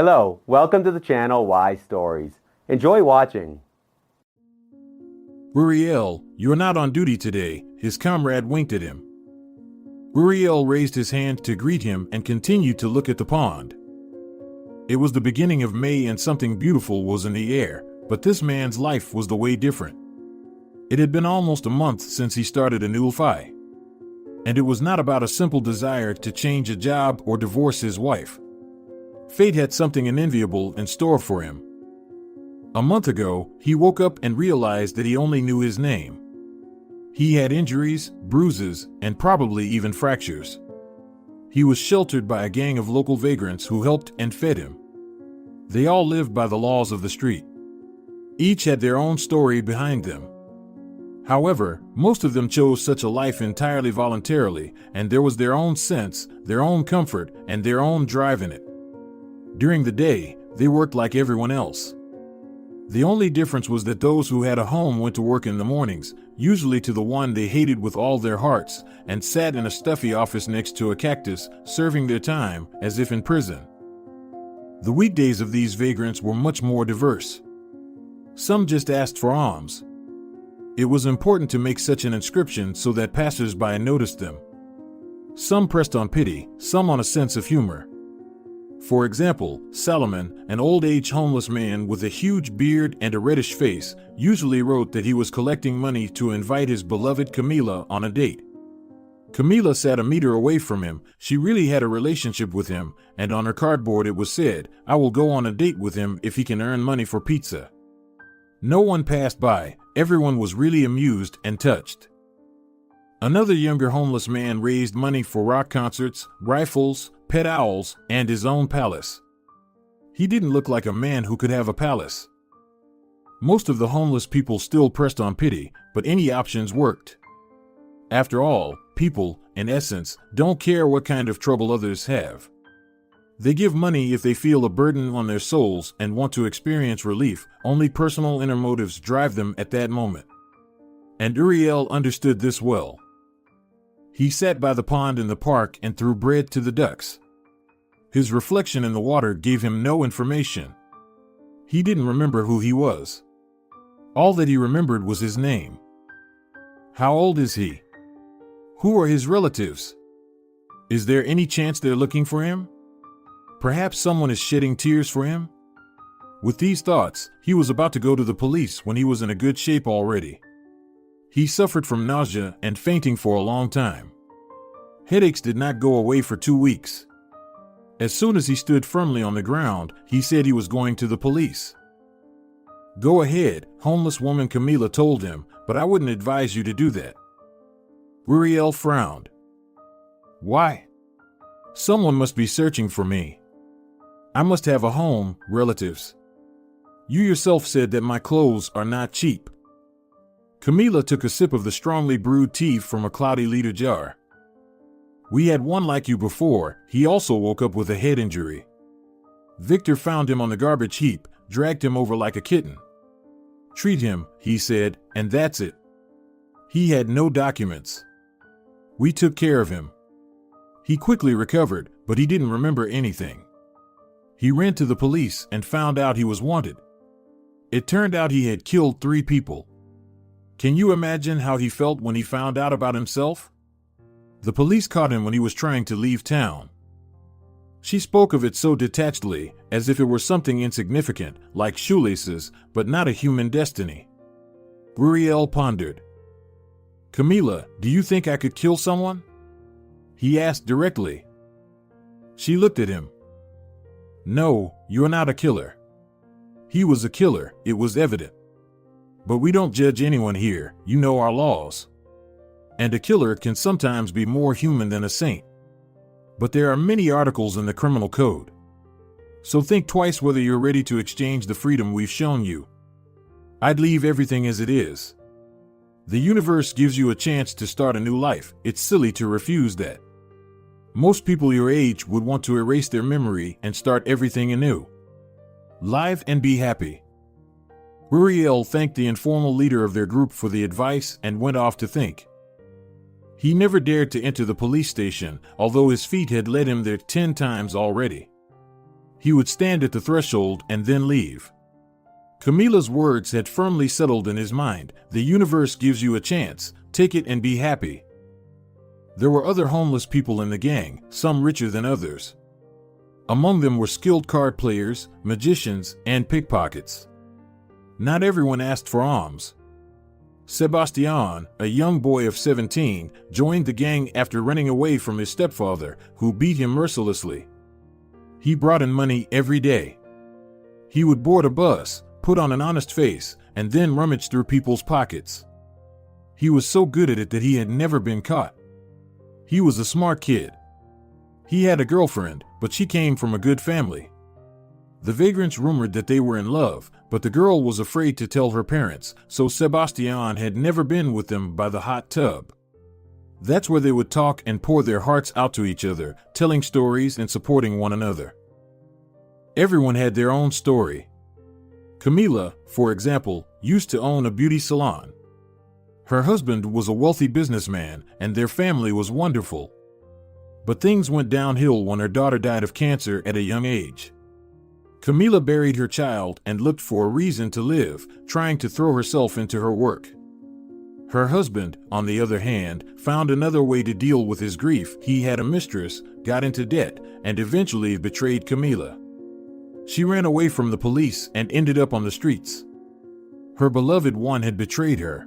Hello, welcome to the channel Why Stories. Enjoy watching. Uriel, you're not on duty today, his comrade winked at him. Uriel raised his hand to greet him and continued to look at the pond. It was the beginning of May and something beautiful was in the air, but this man's life was the way different. It had been almost a month since he started a new lfie. And it was not about a simple desire to change a job or divorce his wife. Fate had something unenviable in store for him. A month ago, he woke up and realized that he only knew his name. He had injuries, bruises, and probably even fractures. He was sheltered by a gang of local vagrants who helped and fed him. They all lived by the laws of the street. Each had their own story behind them. However, most of them chose such a life entirely voluntarily, and there was their own sense, their own comfort, and their own drive in it. During the day, they worked like everyone else. The only difference was that those who had a home went to work in the mornings, usually to the one they hated with all their hearts, and sat in a stuffy office next to a cactus, serving their time as if in prison. The weekdays of these vagrants were much more diverse. Some just asked for alms. It was important to make such an inscription so that passers-by noticed them. Some pressed on pity, some on a sense of humor. For example, Solomon, an old-age homeless man with a huge beard and a reddish face, usually wrote that he was collecting money to invite his beloved Camila on a date. Camila sat a meter away from him. She really had a relationship with him, and on her cardboard it was said, "I will go on a date with him if he can earn money for pizza." No one passed by. Everyone was really amused and touched. Another younger homeless man raised money for rock concerts, rifles, pet owls, and his own palace. He didn't look like a man who could have a palace. Most of the homeless people still pressed on pity, but any options worked. After all, people, in essence, don't care what kind of trouble others have. They give money if they feel a burden on their souls and want to experience relief. Only personal inner motives drive them at that moment. And Uriel understood this well. He sat by the pond in the park and threw bread to the ducks. His reflection in the water gave him no information. He didn't remember who he was. All that he remembered was his name. How old is he? Who are his relatives? Is there any chance they're looking for him? Perhaps someone is shedding tears for him? With these thoughts, he was about to go to the police when he was in a good shape already. He suffered from nausea and fainting for a long time. Headaches did not go away for 2 weeks. As soon as he stood firmly on the ground, he said he was going to the police. "Go ahead," homeless woman Camila told him, "but I wouldn't advise you to do that." Uriel frowned. "Why?" "Someone must be searching for me. I must have a home, relatives. You yourself said that my clothes are not cheap." Camila took a sip of the strongly brewed tea from a cloudy liter jar. "We had one like you before. He also woke up with a head injury. Victor found him on the garbage heap, dragged him over like a kitten. Treat him," he said, "and that's it. He had no documents. We took care of him. He quickly recovered, but he didn't remember anything. He ran to the police and found out he was wanted. It turned out he had killed 3 people. Can you imagine how he felt when he found out about himself? The police caught him when he was trying to leave town." She spoke of it so detachedly, as if it were something insignificant, like shoelaces, but not a human destiny. Uriel pondered. "Camila, do you think I could kill someone?" he asked directly. She looked at him. "No, you're not a killer." He was a killer, it was evident. "But we don't judge anyone here, you know our laws. And a killer can sometimes be more human than a saint. But there are many articles in the criminal code. So think twice whether you're ready to exchange the freedom we've shown you. I'd leave everything as it is. The universe gives you a chance to start a new life. It's silly to refuse that. Most people your age would want to erase their memory and start everything anew. Live and be happy." Uriel thanked the informal leader of their group for the advice and went off to think. He never dared to enter the police station, although his feet had led him there 10 times already. He would stand at the threshold and then leave. Camila's words had firmly settled in his mind. The universe gives you a chance, take it and be happy. There were other homeless people in the gang, some richer than others. Among them were skilled card players, magicians, and pickpockets. Not everyone asked for alms. Sebastian, a young boy of 17, joined the gang after running away from his stepfather, who beat him mercilessly. He brought in money every day. He would board a bus, put on an honest face, and then rummage through people's pockets. He was so good at it that he had never been caught. He was a smart kid. He had a girlfriend, but she came from a good family. The vagrants rumored that they were in love, but the girl was afraid to tell her parents, so Sebastian had never been with them by the hot tub. That's where they would talk and pour their hearts out to each other, telling stories and supporting one another. Everyone had their own story. Camila, for example, used to own a beauty salon. Her husband was a wealthy businessman, and their family was wonderful. But things went downhill when her daughter died of cancer at a young age. Camila buried her child and looked for a reason to live, trying to throw herself into her work. Her husband, on the other hand, found another way to deal with his grief. He had a mistress, got into debt, and eventually betrayed Camila. She ran away from the police and ended up on the streets. Her beloved one had betrayed her.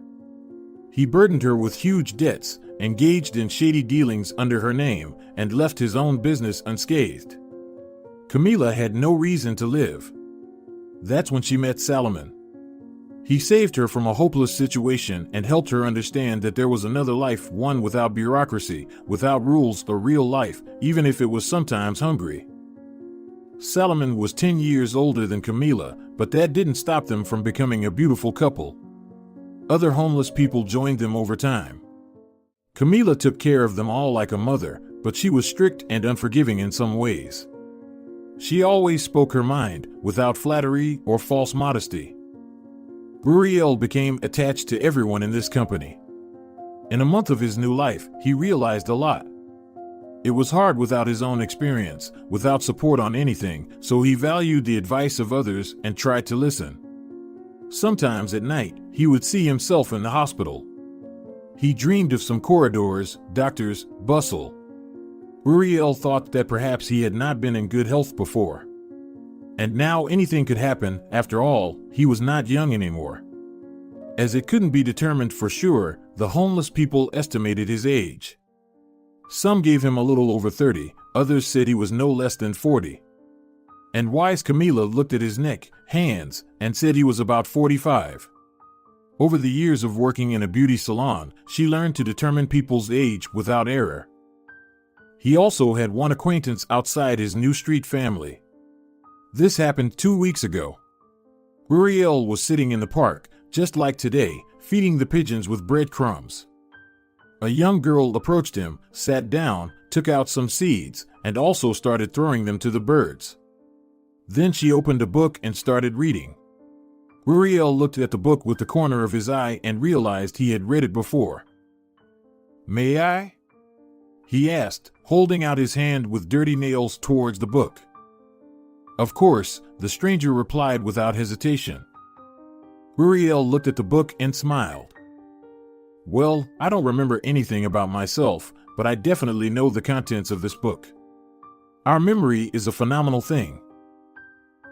He burdened her with huge debts, engaged in shady dealings under her name, and left his own business unscathed. Camila had no reason to live. That's when she met Salomon. He saved her from a hopeless situation and helped her understand that there was another life, one without bureaucracy, without rules, a real life, even if it was sometimes hungry. Salomon was 10 years older than Camila, but that didn't stop them from becoming a beautiful couple. Other homeless people joined them over time. Camila took care of them all like a mother, but she was strict and unforgiving in some ways. She always spoke her mind, without flattery or false modesty. Uriel became attached to everyone in this company. In a month of his new life, he realized a lot. It was hard without his own experience, without support on anything, so he valued the advice of others and tried to listen. Sometimes at night, he would see himself in the hospital. He dreamed of some corridors, doctors, bustle. Uriel thought that perhaps he had not been in good health before. And now anything could happen. After all, he was not young anymore. As it couldn't be determined for sure, the homeless people estimated his age. Some gave him a little over 30, others said he was no less than 40. And wise Camila looked at his neck, hands, and said he was about 45. Over the years of working in a beauty salon, she learned to determine people's age without error. He also had one acquaintance outside his new street family. This happened 2 weeks ago. Uriel was sitting in the park, just like today, feeding the pigeons with breadcrumbs. A young girl approached him, sat down, took out some seeds, and also started throwing them to the birds. Then she opened a book and started reading. Uriel looked at the book with the corner of his eye and realized he had read it before. "May I?" he asked, holding out his hand with dirty nails towards the book. Of course, the stranger replied without hesitation. Uriel looked at the book and smiled. "Well, I don't remember anything about myself, but I definitely know the contents of this book. Our memory is a phenomenal thing."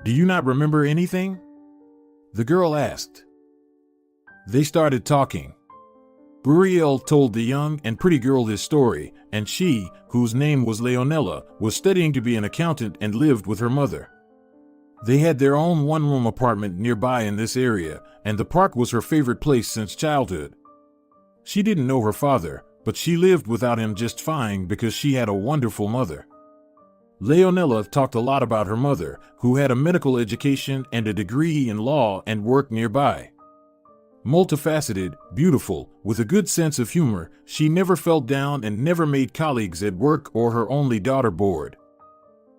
"Do you not remember anything?" the girl asked. They started talking. Uriel told the young and pretty girl his story, and she, whose name was Leonella, was studying to be an accountant and lived with her mother. They had their own one-room apartment nearby in this area, and the park was her favorite place since childhood. She didn't know her father, but she lived without him just fine because she had a wonderful mother. Leonella talked a lot about her mother, who had a medical education and a degree in law and worked nearby. Multifaceted, beautiful, with a good sense of humor, she never felt down and never made colleagues at work or her only daughter bored.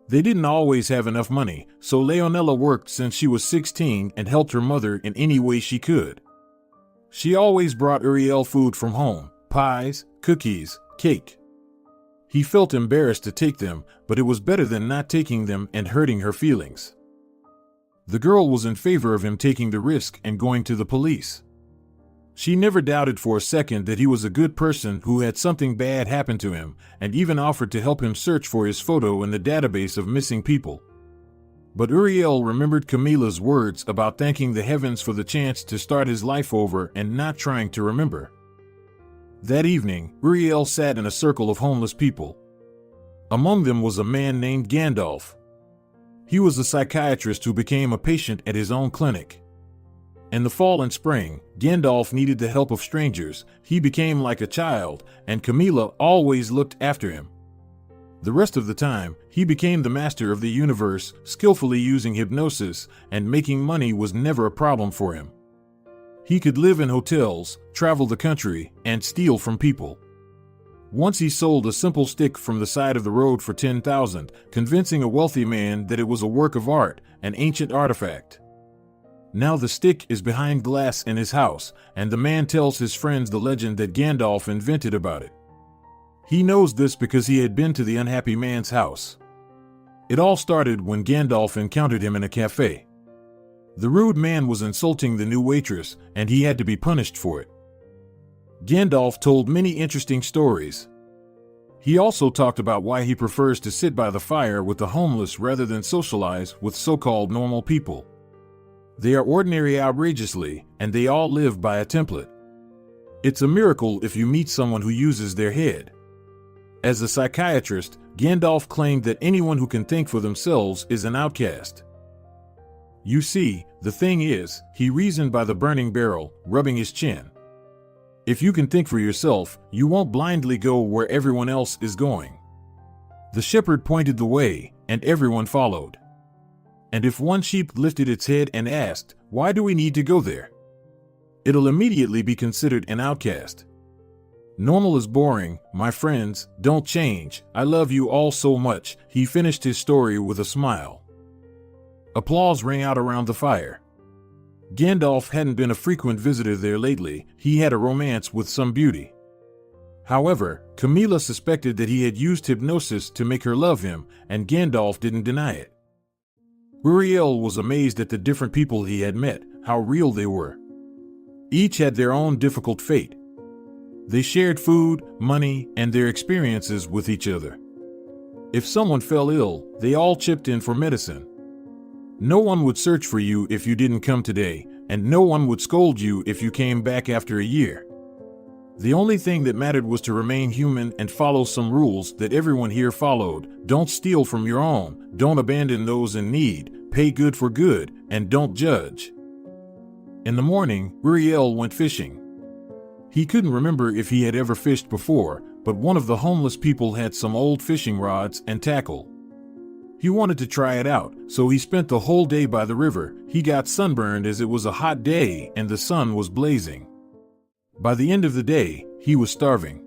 They didn't always have enough money, so Leonella worked since she was 16 and helped her mother in any way she could. She always brought Uriel food from home, pies, cookies, cake. He felt embarrassed to take them, but it was better than not taking them and hurting her feelings. The girl was in favor of him taking the risk and going to the police. She never doubted for a second that he was a good person who had something bad happen to him, and even offered to help him search for his photo in the database of missing people. But Uriel remembered Camila's words about thanking the heavens for the chance to start his life over and not trying to remember. That evening, Uriel sat in a circle of homeless people. Among them was a man named Gandalf. He was a psychiatrist who became a patient at his own clinic. In the fall and spring, Gandalf needed the help of strangers. He became like a child, and Camila always looked after him. The rest of the time, he became the master of the universe, skillfully using hypnosis, and making money was never a problem for him. He could live in hotels, travel the country, and steal from people. Once he sold a simple stick from the side of the road for 10,000, convincing a wealthy man that it was a work of art, an ancient artifact. Now the stick is behind glass in his house, and the man tells his friends the legend that Gandalf invented about it. He knows this because he had been to the unhappy man's house. It all started when Gandalf encountered him in a cafe. The rude man was insulting the new waitress, and he had to be punished for it. Gandalf told many interesting stories. He also talked about why he prefers to sit by the fire with the homeless rather than socialize with so-called normal people. They are ordinary outrageously, and they all live by a template. It's a miracle if you meet someone who uses their head. As a psychiatrist, Gandalf claimed that anyone who can think for themselves is an outcast. You see, the thing is, he reasoned by the burning barrel, rubbing his chin. If you can think for yourself, you won't blindly go where everyone else is going. The shepherd pointed the way, and everyone followed. And if one sheep lifted its head and asked, "Why do we need to go there?" it'll immediately be considered an outcast. Normal is boring, my friends, don't change, I love you all so much, he finished his story with a smile. Applause rang out around the fire. Gandalf hadn't been a frequent visitor there lately, he had a romance with some beauty. However, Camila suspected that he had used hypnosis to make her love him, and Gandalf didn't deny it. Uriel was amazed at the different people he had met, how real they were. Each had their own difficult fate. They shared food, money, and their experiences with each other. If someone fell ill, they all chipped in for medicine. No one would search for you if you didn't come today, and no one would scold you if you came back after a year. The only thing that mattered was to remain human and follow some rules that everyone here followed. Don't steal from your own, don't abandon those in need, pay good for good, and don't judge. In the morning, Uriel went fishing. He couldn't remember if he had ever fished before, but one of the homeless people had some old fishing rods and tackle. He wanted to try it out, so he spent the whole day by the river. He got sunburned as it was a hot day and the sun was blazing. By the end of the day, he was starving.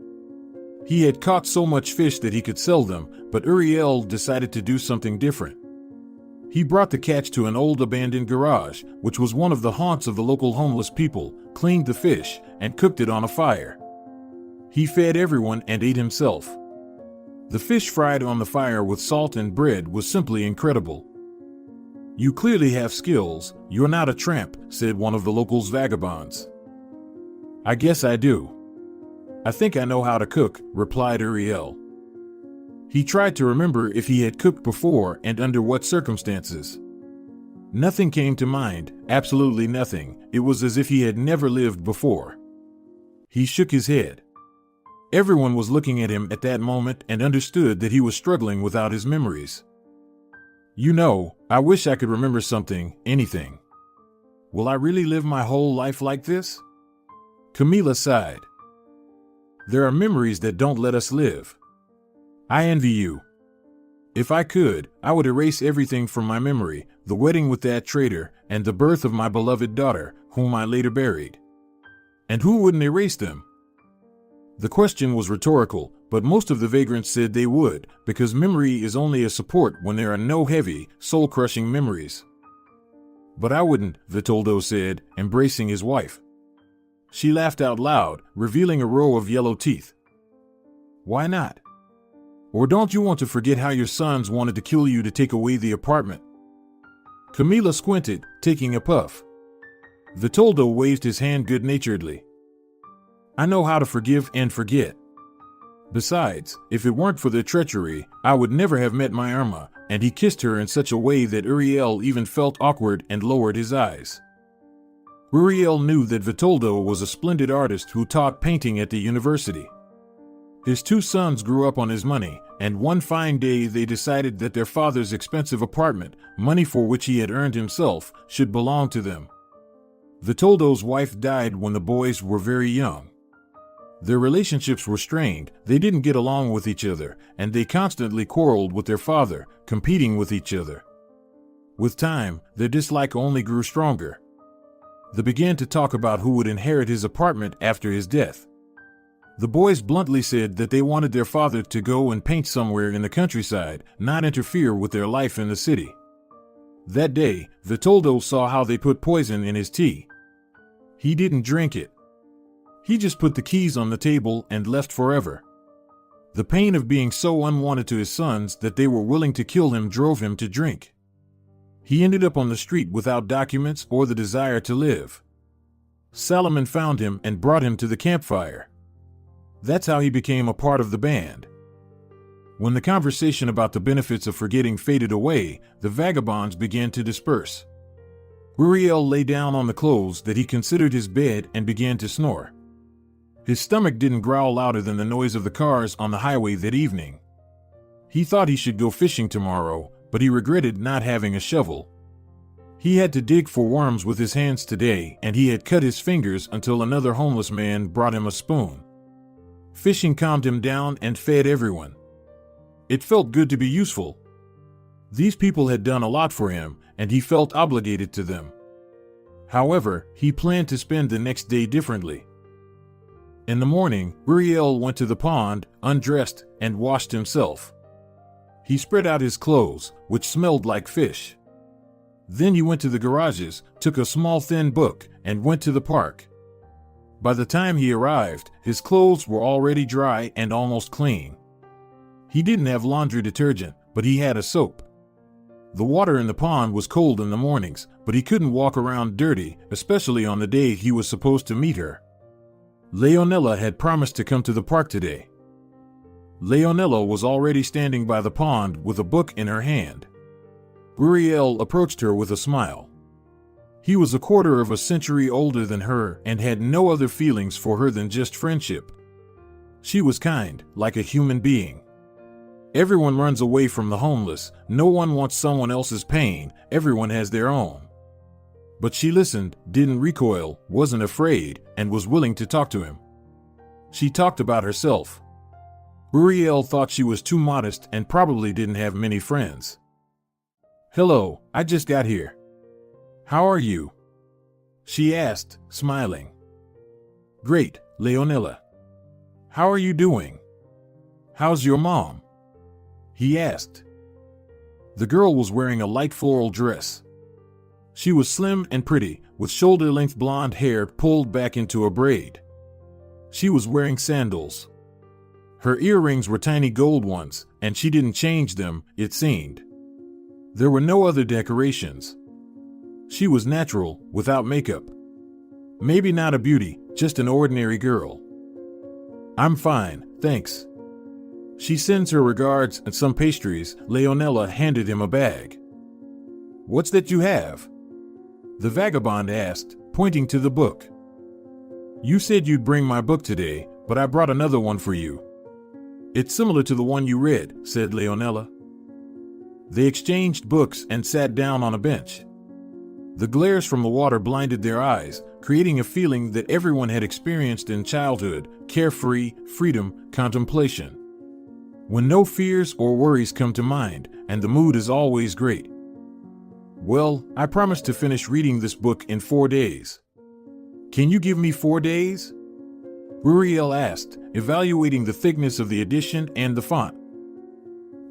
He had caught so much fish that he could sell them, but Uriel decided to do something different. He brought the catch to an old abandoned garage, which was one of the haunts of the local homeless people, cleaned the fish, and cooked it on a fire. He fed everyone and ate himself. The fish fried on the fire with salt and bread was simply incredible. "You clearly have skills, you're not a tramp," said one of the locals' vagabonds. "I guess I do. I think I know how to cook," replied Uriel. He tried to remember if he had cooked before and under what circumstances. Nothing came to mind, absolutely nothing. It was as if he had never lived before. He shook his head. Everyone was looking at him at that moment and understood that he was struggling without his memories. "You know, I wish I could remember something, anything. Will I really live my whole life like this?" Camila sighed. "There are memories that don't let us live. I envy you. If I could, I would erase everything from my memory, the wedding with that traitor, and the birth of my beloved daughter, whom I later buried. And who wouldn't erase them?" The question was rhetorical, but most of the vagrants said they would, because memory is only a support when there are no heavy, soul-crushing memories. "But I wouldn't," Vitoldo said, embracing his wife. She laughed out loud, revealing a row of yellow teeth. "Why not?" Or don't you want to forget how your sons wanted to kill you to take away the apartment? Camila squinted, taking a puff. Vitoldo waved his hand good-naturedly. I know how to forgive and forget. Besides, if it weren't for their treachery, I would never have met my Irma, and he kissed her in such a way that Uriel even felt awkward and lowered his eyes. Uriel knew that Vitoldo was a splendid artist who taught painting at the university. His two sons grew up on his money, and one fine day they decided that their father's expensive apartment, money for which he had earned himself, should belong to them. Vitoldo's wife died when the boys were very young. Their relationships were strained, they didn't get along with each other, and they constantly quarreled with their father, competing with each other. With time, their dislike only grew stronger. They began to talk about who would inherit his apartment after his death. The boys bluntly said that they wanted their father to go and paint somewhere in the countryside, not interfere with their life in the city. That day, Vitoldo saw how they put poison in his tea. He didn't drink it. He just put the keys on the table and left forever. The pain of being so unwanted to his sons that they were willing to kill him drove him to drink. He ended up on the street without documents or the desire to live. Salomon found him and brought him to the campfire. That's how he became a part of the band. When the conversation about the benefits of forgetting faded away, the vagabonds began to disperse. Uriel lay down on the clothes that he considered his bed and began to snore. His stomach didn't growl louder than the noise of the cars on the highway that evening. He thought he should go fishing tomorrow, but he regretted not having a shovel. He had to dig for worms with his hands today, and he had cut his fingers until another homeless man brought him a spoon. Fishing calmed him down and fed everyone. It felt good to be useful. These people had done a lot for him, and he felt obligated to them. However, he planned to spend the next day differently. In the morning, Uriel went to the pond, undressed, and washed himself. He spread out his clothes, which smelled like fish. Then he went to the garages, took a small thin book, and went to the park. By the time he arrived, his clothes were already dry and almost clean. He didn't have laundry detergent, but he had a soap. The water in the pond was cold in the mornings, but he couldn't walk around dirty, especially on the day he was supposed to meet her. Leonella had promised to come to the park today. Leonella was already standing by the pond with a book in her hand. Uriel approached her with a smile. He was a quarter of a century older than her and had no other feelings for her than just friendship. She was kind, like a human being. Everyone runs away from the homeless, no one wants someone else's pain, everyone has their own. But she listened, didn't recoil, wasn't afraid, and was willing to talk to him. She talked about herself. Uriel thought she was too modest and probably didn't have many friends. Hello, I just got here. How are you? She asked, smiling. Great, Leonella. How are you doing? How's your mom? He asked. The girl was wearing a light floral dress. She was slim and pretty, with shoulder-length blonde hair pulled back into a braid. She was wearing sandals. Her earrings were tiny gold ones, and she didn't change them, it seemed. There were no other decorations. She was natural, without makeup. Maybe not a beauty, just an ordinary girl. I'm fine, thanks. She sends her regards and some pastries. Leonella handed him a bag. What's that you have? The vagabond asked, pointing to the book. You said you'd bring my book today, but I brought another one for you. It's similar to the one you read, said Leonella. They exchanged books and sat down on a bench. The glares from the water blinded their eyes, creating a feeling that everyone had experienced in childhood: carefree, freedom, contemplation. When no fears or worries come to mind, and the mood is always great. Well, I promised to finish reading this book in 4 days. Can you give me 4 days? Uriel asked, evaluating the thickness of the edition and the font.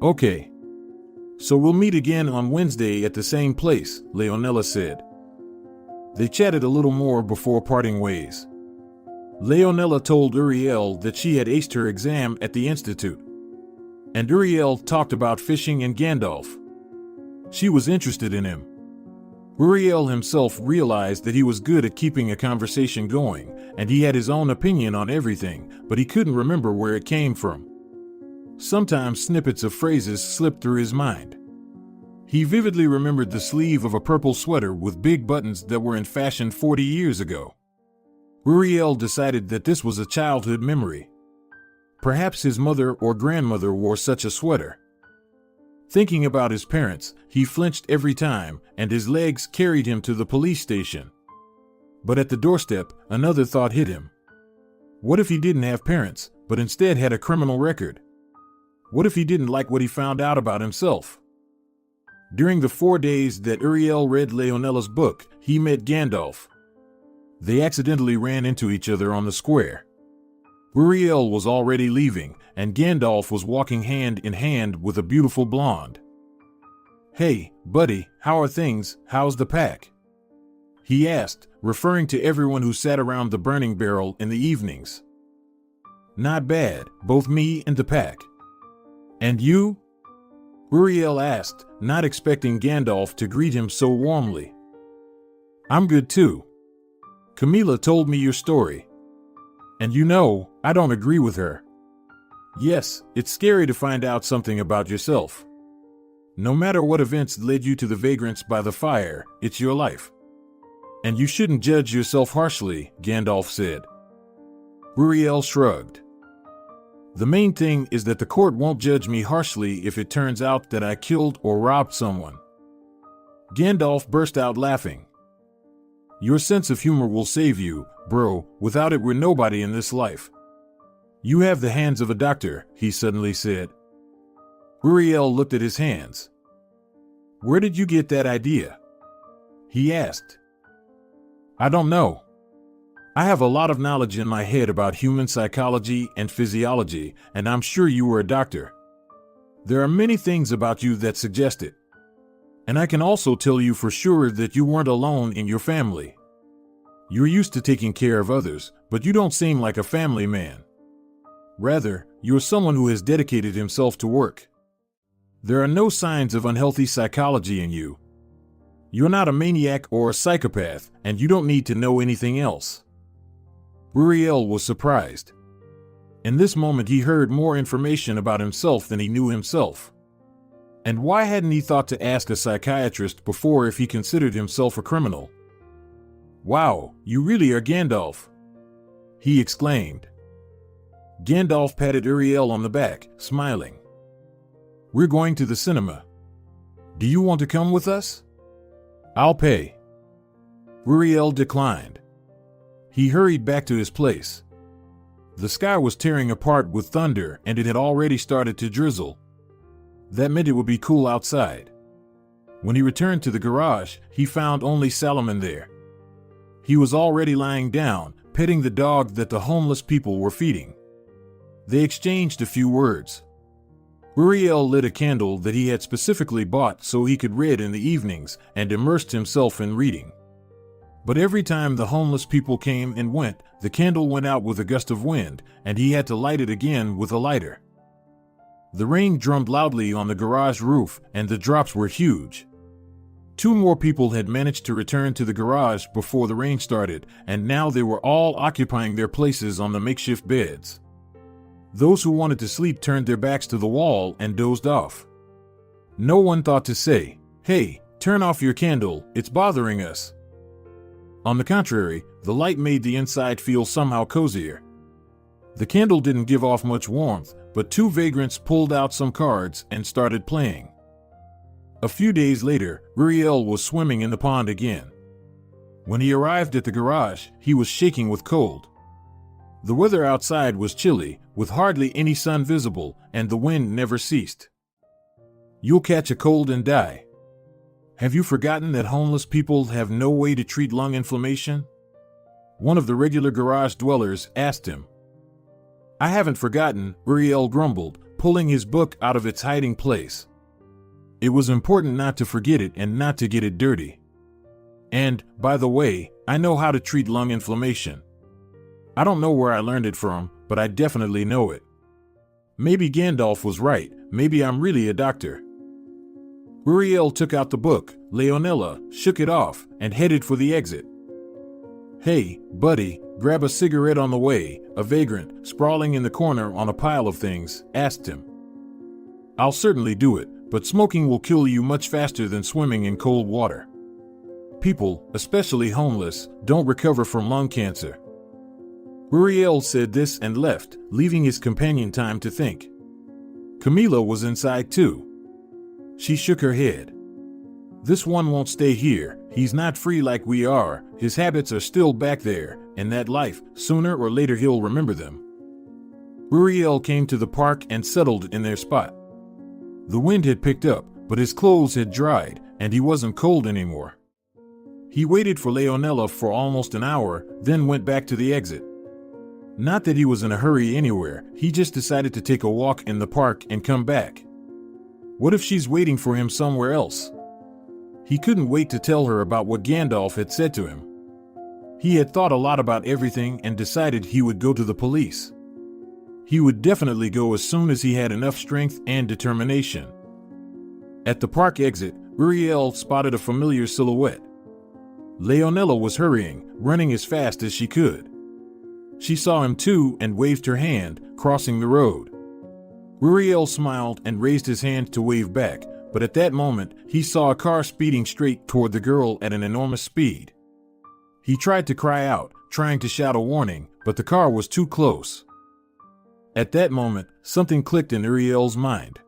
Okay. So we'll meet again on Wednesday at the same place, Leonella said. They chatted a little more before parting ways. Leonella told Uriel that she had aced her exam at the institute. And Uriel talked about fishing and Gandalf. She was interested in him. Uriel himself realized that he was good at keeping a conversation going, and he had his own opinion on everything, but he couldn't remember where it came from. Sometimes snippets of phrases slipped through his mind. He vividly remembered the sleeve of a purple sweater with big buttons that were in fashion 40 years ago. Uriel decided that this was a childhood memory. Perhaps his mother or grandmother wore such a sweater. Thinking about his parents, he flinched every time, and his legs carried him to the police station. But at the doorstep, another thought hit him. What if he didn't have parents, but instead had a criminal record? What if he didn't like what he found out about himself? During the 4 days that Uriel read Leonella's book, he met Gandalf. They accidentally ran into each other on the square. Uriel was already leaving, and Gandalf was walking hand in hand with a beautiful blonde. "Hey, buddy, how are things? How's the pack?" he asked, referring to everyone who sat around the burning barrel in the evenings. "Not bad, both me and the pack." "And you?" Uriel asked, not expecting Gandalf to greet him so warmly. "I'm good too. Camilla told me your story. And you know, I don't agree with her. Yes, it's scary to find out something about yourself. No matter what events led you to the vagrants by the fire, it's your life. And you shouldn't judge yourself harshly," Gandalf said. Uriel shrugged. "The main thing is that the court won't judge me harshly if it turns out that I killed or robbed someone." Gandalf burst out laughing. "Your sense of humor will save you, bro. Without it, we're nobody in this life." "You have the hands of a doctor," he suddenly said. Uriel looked at his hands. "Where did you get that idea?" he asked. "I don't know. I have a lot of knowledge in my head about human psychology and physiology, and I'm sure you were a doctor. There are many things about you that suggest it. And I can also tell you for sure that you weren't alone in your family. You're used to taking care of others, but you don't seem like a family man. Rather, you're someone who has dedicated himself to work. There are no signs of unhealthy psychology in you. You're not a maniac or a psychopath, and you don't need to know anything else." Uriel was surprised. In this moment he heard more information about himself than he knew himself. And why hadn't he thought to ask a psychiatrist before if he considered himself a criminal? "Wow, you really are Gandalf," he exclaimed. Gandalf patted Uriel on the back, smiling. "We're going to the cinema. Do you want to come with us? I'll pay." Uriel declined. He hurried back to his place. The sky was tearing apart with thunder, and it had already started to drizzle. That meant it would be cool outside. When he returned to the garage, he found only Salomon there. He was already lying down, petting the dog that the homeless people were feeding. They exchanged a few words. Uriel lit a candle that he had specifically bought so he could read in the evenings, and immersed himself in reading. But every time the homeless people came and went, the candle went out with a gust of wind, and he had to light it again with a lighter. The rain drummed loudly on the garage roof, and the drops were huge. 2 more people had managed to return to the garage before the rain started, and now they were all occupying their places on the makeshift beds. Those who wanted to sleep turned their backs to the wall and dozed off. No one thought to say, "Hey, turn off your candle, it's bothering us." On the contrary, the light made the inside feel somehow cozier. The candle didn't give off much warmth, but 2 vagrants pulled out some cards and started playing. A few days later, Uriel was swimming in the pond again. When he arrived at the garage, he was shaking with cold. The weather outside was chilly, with hardly any sun visible, and the wind never ceased. "You'll catch a cold and die. Have you forgotten that homeless people have no way to treat lung inflammation?" One of the regular garage dwellers asked him. "I haven't forgotten," Uriel grumbled, pulling his book out of its hiding place. It was important not to forget it and not to get it dirty. "And, by the way, I know how to treat lung inflammation. I don't know where I learned it from, but I definitely know it." Maybe Gandalf was right. maybe I'm really a doctor. Uriel took out the book. Leonella shook it off and headed for the exit. Hey, buddy, grab a cigarette on the way, a vagrant, sprawling in the corner on a pile of things, asked him. I'll certainly do it, but smoking will kill you much faster than swimming in cold water. People, especially homeless, don't recover from lung cancer. Uriel said this and left, leaving his companion time to think. Camila was inside too. She shook her head. This one won't stay here. He's not free like we are. His habits are still back there, and that life, sooner or later he'll remember them. Uriel came to the park and settled in their spot. The wind had picked up, but his clothes had dried, and he wasn't cold anymore. He waited for Leonella for almost an hour, then went back to the exit. Not that he was in a hurry anywhere, he just decided to take a walk in the park and come back. What if she's waiting for him somewhere else? He couldn't wait to tell her about what Gandalf had said to him. He had thought a lot about everything and decided he would go to the police. He would definitely go as soon as he had enough strength and determination. At the park exit, Uriel spotted a familiar silhouette. Leonella was hurrying, running as fast as she could. She saw him too and waved her hand, crossing the road. Uriel smiled and raised his hand to wave back, but at that moment, he saw a car speeding straight toward the girl at an enormous speed. He tried to cry out, trying to shout a warning, but the car was too close. At that moment, something clicked in Uriel's mind.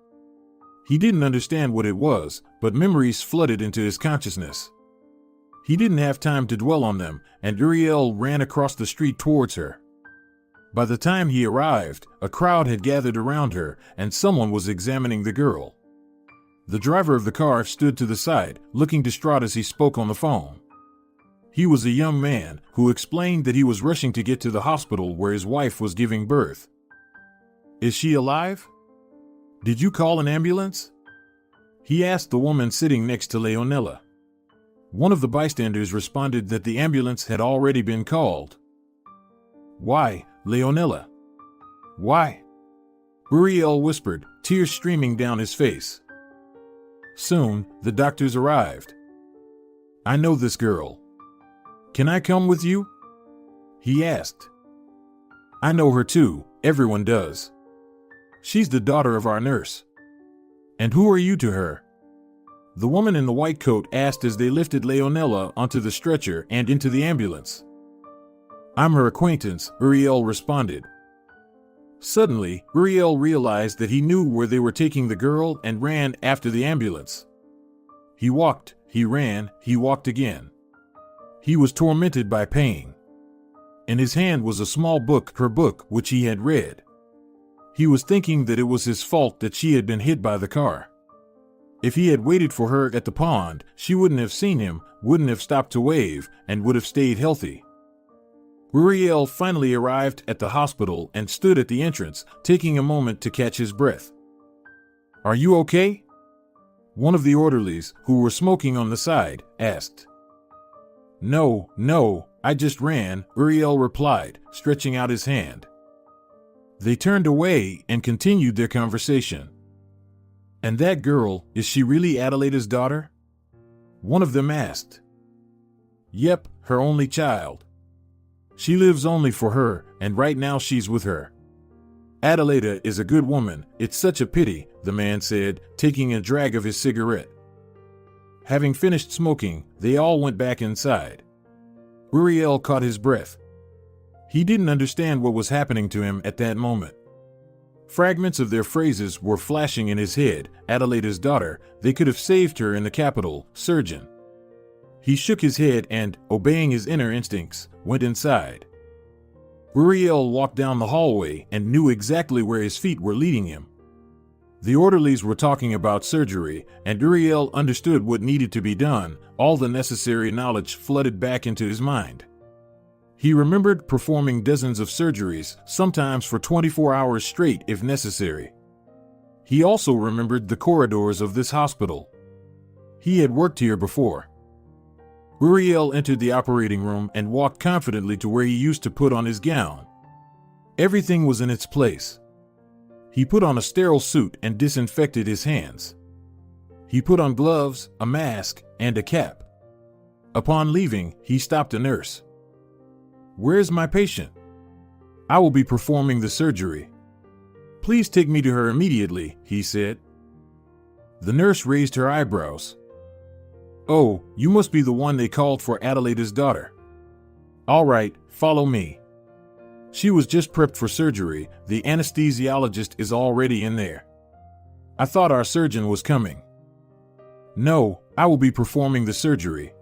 He didn't understand what it was, but memories flooded into his consciousness. He didn't have time to dwell on them, and Uriel ran across the street towards her. By the time he arrived, a crowd had gathered around her, and someone was examining the girl. The driver of the car stood to the side, looking distraught as he spoke on the phone. He was a young man who explained that he was rushing to get to the hospital where his wife was giving birth. Is she alive? Did you call an ambulance? He asked the woman sitting next to Leonella. One of the bystanders responded that the ambulance had already been called. Why, Leonella? Why? Uriel whispered, tears streaming down his face. Soon, the doctors arrived. I know this girl. Can I come with you? He asked. I know her too, everyone does. She's the daughter of our nurse. And who are you to her? The woman in the white coat asked as they lifted Leonella onto the stretcher and into the ambulance. I'm her acquaintance, Uriel responded. Suddenly, Uriel realized that he knew where they were taking the girl and ran after the ambulance. He walked, he ran, he walked again. He was tormented by pain. In his hand was a small book, her book, which he had read. He was thinking that it was his fault that she had been hit by the car. If he had waited for her at the pond, she wouldn't have seen him, wouldn't have stopped to wave, and would have stayed healthy. Uriel finally arrived at the hospital and stood at the entrance, taking a moment to catch his breath. Are you okay? One of the orderlies, who were smoking on the side, asked. No, I just ran, Uriel replied, stretching out his hand. They turned away and continued their conversation. And that girl, is she really Adelaida's daughter? One of them asked. Yep, her only child. She lives only for her, and right now she's with her. Adelaida is a good woman, it's such a pity, the man said, taking a drag of his cigarette. Having finished smoking, they all went back inside. Uriel caught his breath. He didn't understand what was happening to him at that moment. Fragments of their phrases were flashing in his head. Adelaida's daughter, they could have saved her in the capital, surgeon. He shook his head and, obeying his inner instincts, went inside. Uriel walked down the hallway and knew exactly where his feet were leading him. The orderlies were talking about surgery, and Uriel understood what needed to be done. All the necessary knowledge flooded back into his mind. He remembered performing dozens of surgeries, sometimes for 24 hours straight if necessary. He also remembered the corridors of this hospital. He had worked here before. Uriel entered the operating room and walked confidently to where he used to put on his gown. Everything was in its place. He put on a sterile suit and disinfected his hands. He put on gloves, a mask, and a cap. Upon leaving, he stopped a nurse. "Where's my patient? I will be performing the surgery. Please take me to her immediately," he said. The nurse raised her eyebrows. "Oh, you must be the one they called for Adelaida's daughter. All right, follow me. She was just prepped for surgery. The anesthesiologist is already in there. I thought our surgeon was coming." "No, I will be performing the surgery."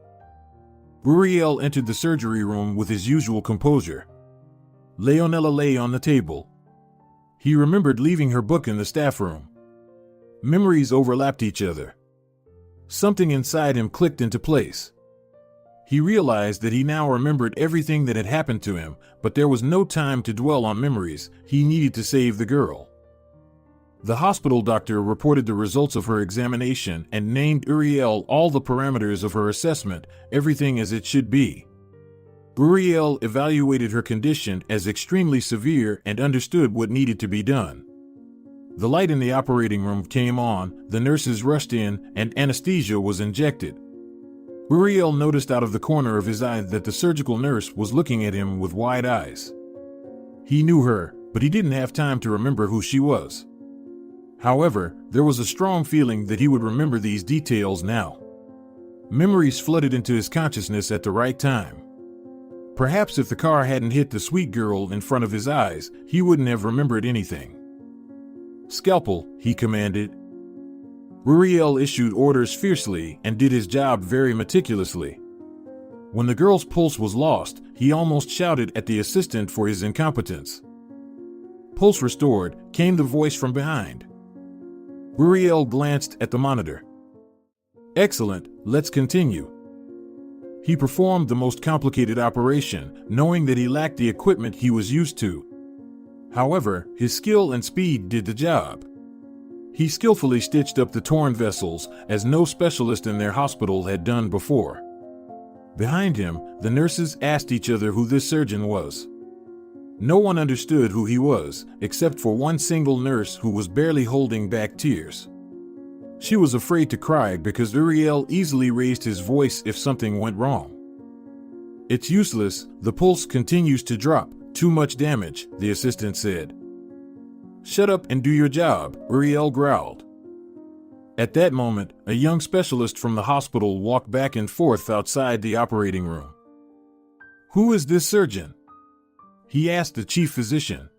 Uriel entered the surgery room with his usual composure. Leonella lay on the table. He remembered leaving her book in the staff room. Memories overlapped each other. Something inside him clicked into place. He realized that he now remembered everything that had happened to him, but there was no time to dwell on memories. He needed to save the girl. The hospital doctor reported the results of her examination and named Uriel all the parameters of her assessment, everything as it should be. Uriel evaluated her condition as extremely severe and understood what needed to be done. The light in the operating room came on, the nurses rushed in, and anesthesia was injected. Uriel noticed out of the corner of his eye that the surgical nurse was looking at him with wide eyes. He knew her, but he didn't have time to remember who she was. However, there was a strong feeling that he would remember these details now. Memories flooded into his consciousness at the right time. Perhaps if the car hadn't hit the sweet girl in front of his eyes, he wouldn't have remembered anything. "Scalpel," he commanded. Uriel issued orders fiercely and did his job very meticulously. When the girl's pulse was lost, he almost shouted at the assistant for his incompetence. Pulse restored, came the voice from behind. Uriel glanced at the monitor. "Excellent, let's continue." He performed the most complicated operation, knowing that he lacked the equipment he was used to. However, his skill and speed did the job. He skillfully stitched up the torn vessels, as no specialist in their hospital had done before. Behind him, the nurses asked each other who this surgeon was. No one understood who he was, except for one single nurse who was barely holding back tears. She was afraid to cry because Uriel easily raised his voice if something went wrong. "It's useless, the pulse continues to drop, too much damage," the assistant said. "Shut up and do your job," Uriel growled. At that moment, a young specialist from the hospital walked back and forth outside the operating room. "Who is this surgeon?" he asked the chief physician.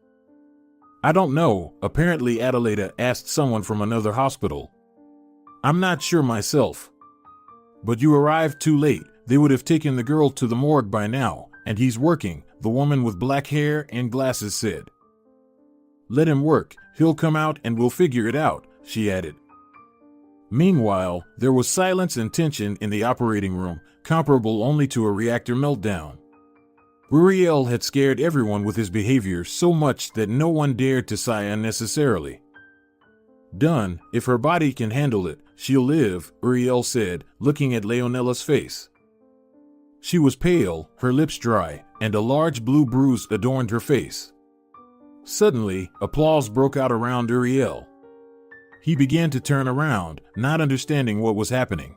"I don't know, apparently Adelaida asked someone from another hospital. I'm not sure myself. But you arrived too late, they would have taken the girl to the morgue by now, and he's working," the woman with black hair and glasses said. "Let him work, he'll come out and we'll figure it out," she added. Meanwhile, there was silence and tension in the operating room, comparable only to a reactor meltdown. Uriel had scared everyone with his behavior so much that no one dared to sigh unnecessarily. "Done, if her body can handle it, she'll live," Uriel said, looking at Leonella's face. She was pale, her lips dry, and a large blue bruise adorned her face. Suddenly, applause broke out around Uriel. He began to turn around, not understanding what was happening.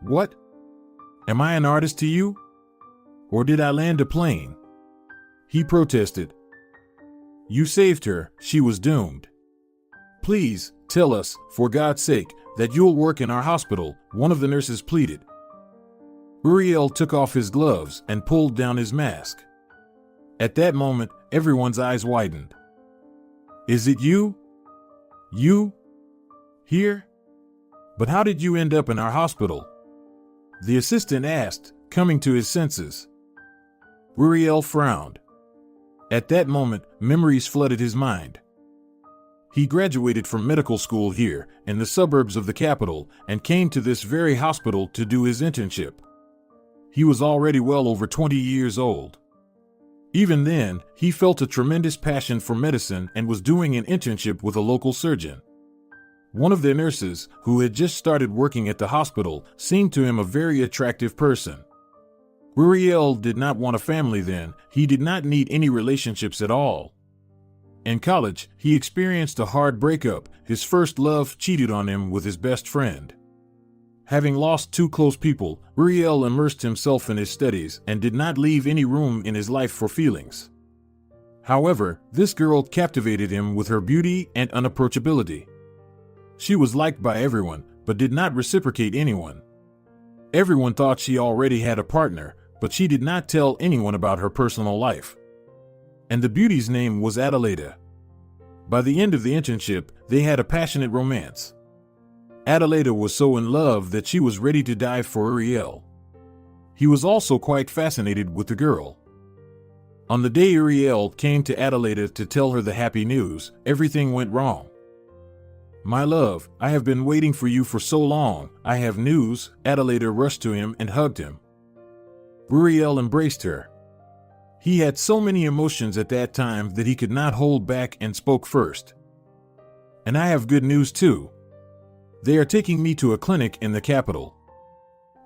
"What? Am I an artist to you? Or did I land a plane?" he protested. "You saved her, she was doomed. Please, tell us, for God's sake, that you'll work in our hospital," one of the nurses pleaded. Uriel took off his gloves and pulled down his mask. At that moment, everyone's eyes widened. "Is it you? You? Here? But how did you end up in our hospital?" the assistant asked, coming to his senses. Uriel frowned. At that moment, memories flooded his mind. He graduated from medical school here, in the suburbs of the capital, and came to this very hospital to do his internship. He was already well over 20 years old. Even then, he felt a tremendous passion for medicine and was doing an internship with a local surgeon. One of their nurses, who had just started working at the hospital, seemed to him a very attractive person. Uriel did not want a family then, he did not need any relationships at all. In college, he experienced a hard breakup. His first love cheated on him with his best friend. Having lost two close people, Uriel immersed himself in his studies and did not leave any room in his life for feelings. However, this girl captivated him with her beauty and unapproachability. She was liked by everyone, but did not reciprocate anyone. Everyone thought she already had a partner, but she did not tell anyone about her personal life. And the beauty's name was Adelaida. By the end of the internship, they had a passionate romance. Adelaida was so in love that she was ready to die for Uriel. He was also quite fascinated with the girl. On the day Uriel came to Adelaida to tell her the happy news, everything went wrong. "My love, I have been waiting for you for so long. I have news." Adelaida rushed to him and hugged him. Uriel embraced her. He had so many emotions at that time that he could not hold back and spoke first. "And I have good news too. They are taking me to a clinic in the capital.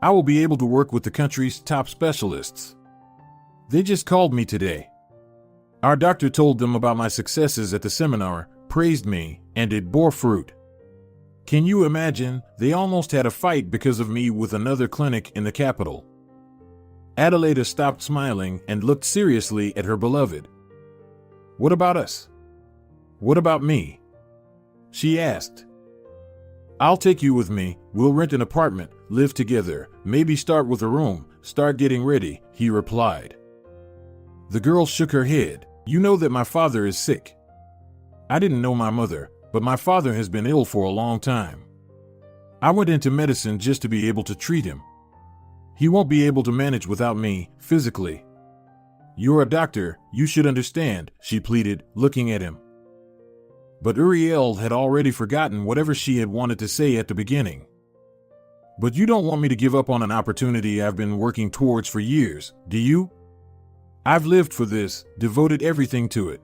I will be able to work with the country's top specialists. They just called me today. Our doctor told them about my successes at the seminar, praised me, and it bore fruit. Can you imagine? They almost had a fight because of me with another clinic in the capital." Adelaida stopped smiling and looked seriously at her beloved. "What about us? What about me?" she asked. "I'll take you with me. We'll rent an apartment, live together, maybe start with a room, start getting ready," he replied. The girl shook her head. "You know that my father is sick." "I didn't know my mother, but my father has been ill for a long time. I went into medicine just to be able to treat him. He won't be able to manage without me, physically. You're a doctor, you should understand," she pleaded, looking at him. But Uriel had already forgotten whatever she had wanted to say at the beginning. "But you don't want me to give up on an opportunity I've been working towards for years, do you? I've lived for this, devoted everything to it.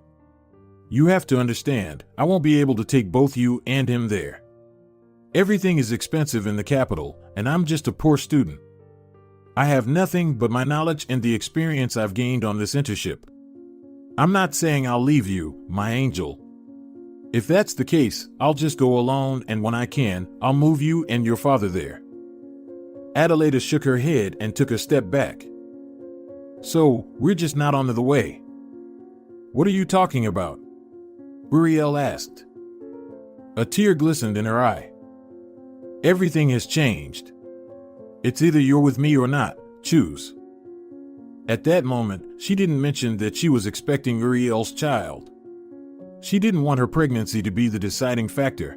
You have to understand, I won't be able to take both you and him there. Everything is expensive in the capital, and I'm just a poor student. I have nothing but my knowledge and the experience I've gained on this internship. I'm not saying I'll leave you, my angel. If that's the case, I'll just go alone, and when I can, I'll move you and your father there." Adelaida shook her head and took a step back. "So, we're just not on the way?" "What are you talking about?" Uriel asked. A tear glistened in her eye. "Everything has changed. It's either you're with me or not, choose." At that moment, she didn't mention that she was expecting Uriel's child. She didn't want her pregnancy to be the deciding factor.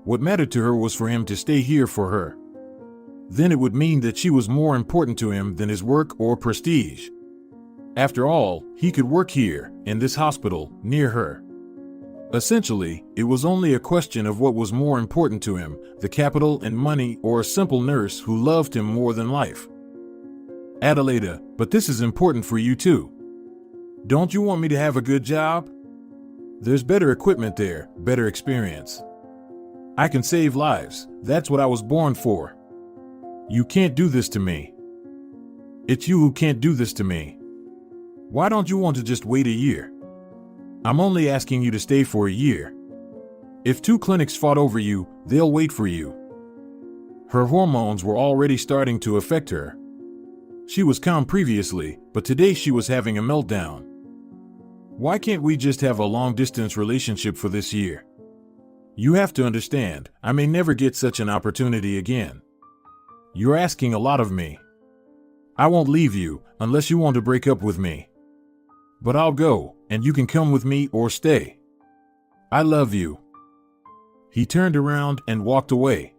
What mattered to her was for him to stay here for her. Then it would mean that she was more important to him than his work or prestige. After all, he could work here, in this hospital, near her. Essentially, it was only a question of what was more important to him, the capital and money, or a simple nurse who loved him more than life. "Adelaida, but this is important for you too. Don't you want me to have a good job? There's better equipment there, better experience. I can save lives, that's what I was born for. You can't do this to me. It's you who can't do this to me. Why don't you want to just wait a year? I'm only asking you to stay for a year. If two clinics fought over you, they'll wait for you." Her hormones were already starting to affect her. She was calm previously, but today she was having a meltdown. "Why can't we just have a long-distance relationship for this year? You have to understand, I may never get such an opportunity again. You're asking a lot of me. I won't leave you, unless you want to break up with me. But I'll go, and you can come with me or stay. I love you." He turned around and walked away.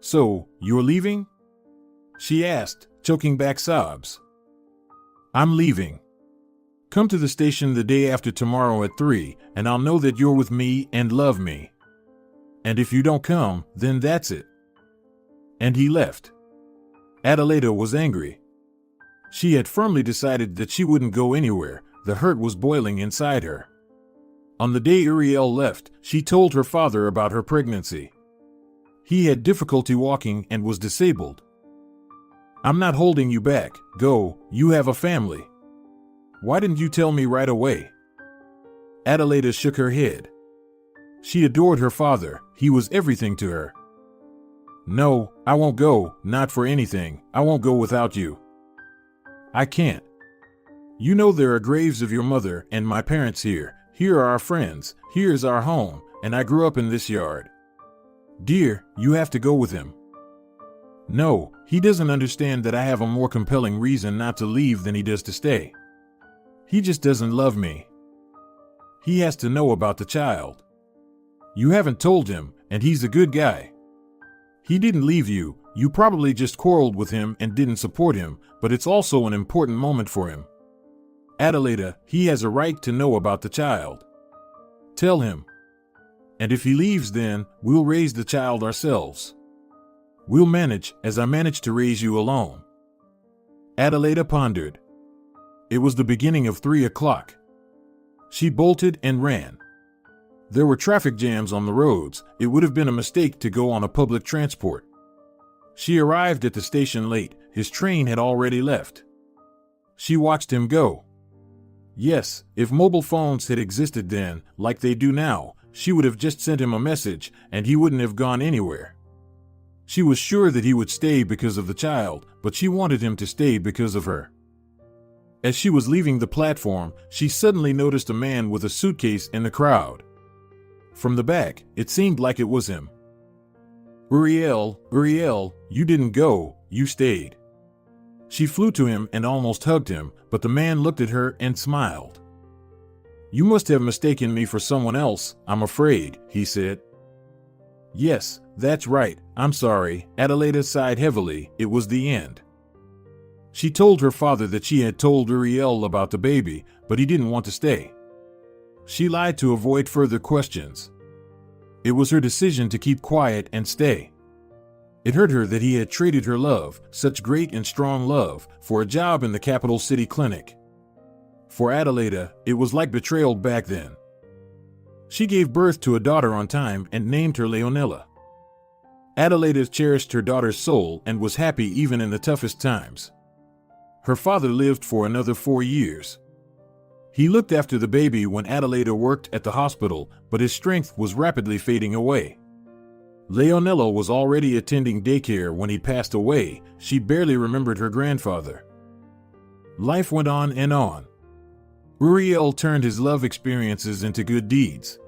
"So, you're leaving?" she asked, choking back sobs. "I'm leaving. Come to the station the day after tomorrow at 3, and I'll know that you're with me and love me. And if you don't come, then that's it." And he left. Adelaida was angry. She had firmly decided that she wouldn't go anywhere. The hurt was boiling inside her. On the day Uriel left, she told her father about her pregnancy. He had difficulty walking and was disabled. "I'm not holding you back. Go, you have a family. Why didn't you tell me right away?" Adelaida shook her head. She adored her father. He was everything to her. No, I won't go, not for anything. I won't go without you. I can't. You know there are graves of your mother and my parents here. Here are our friends. Here is our home, and I grew up in this yard. Dear, you have to go with him. No, he doesn't understand that I have a more compelling reason not to leave than he does to stay. He just doesn't love me. He has to know about the child. You haven't told him, and he's a good guy. He didn't leave you. You probably just quarreled with him and didn't support him, but it's also an important moment for him. Adelaida, he has a right to know about the child. Tell him. And if he leaves, then we'll raise the child ourselves. We'll manage, as I managed to raise you alone. Adelaida pondered. It was the beginning of 3 o'clock. She bolted and ran. There were traffic jams on the roads. It would have been a mistake to go on a public transport. She arrived at the station late. His train had already left. She watched him go. Yes, if mobile phones had existed then, like they do now, she would have just sent him a message, and he wouldn't have gone anywhere. She was sure that he would stay because of the child, but she wanted him to stay because of her. As she was leaving the platform, she suddenly noticed a man with a suitcase in the crowd. From the back, it seemed like it was him. Uriel, you didn't go, you stayed. She flew to him and almost hugged him, but the man looked at her and smiled. You must have mistaken me for someone else, I'm afraid, he said. Yes, that's right, I'm sorry. Adelaida sighed heavily. It was the end. She told her father that she had told Uriel about the baby, but he didn't want to stay. She lied to avoid further questions. It was her decision to keep quiet and stay. It hurt her that he had traded her love, such great and strong love, for a job in the capital city clinic. For Adelaida, it was like betrayal back then. She gave birth to a daughter on time and named her Leonella. Adelaida cherished her daughter's soul and was happy even in the toughest times. Her father lived for another 4 years. He looked after the baby when Adelaida worked at the hospital, but his strength was rapidly fading away. Leonella was already attending daycare when he passed away. She barely remembered her grandfather. Life went on and on. Uriel turned his love experiences into good deeds.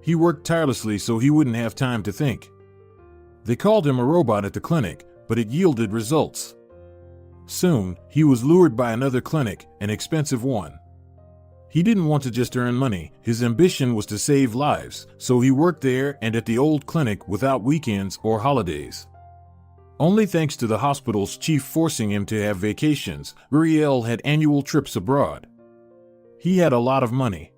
He worked tirelessly so he wouldn't have time to think. They called him a robot at the clinic, but it yielded results. Soon, he was lured by another clinic, an expensive one. He didn't want to just earn money. His ambition was to save lives, so he worked there and at the old clinic without weekends or holidays. Only thanks to the hospital's chief forcing him to have vacations, Uriel had annual trips abroad. He had a lot of money.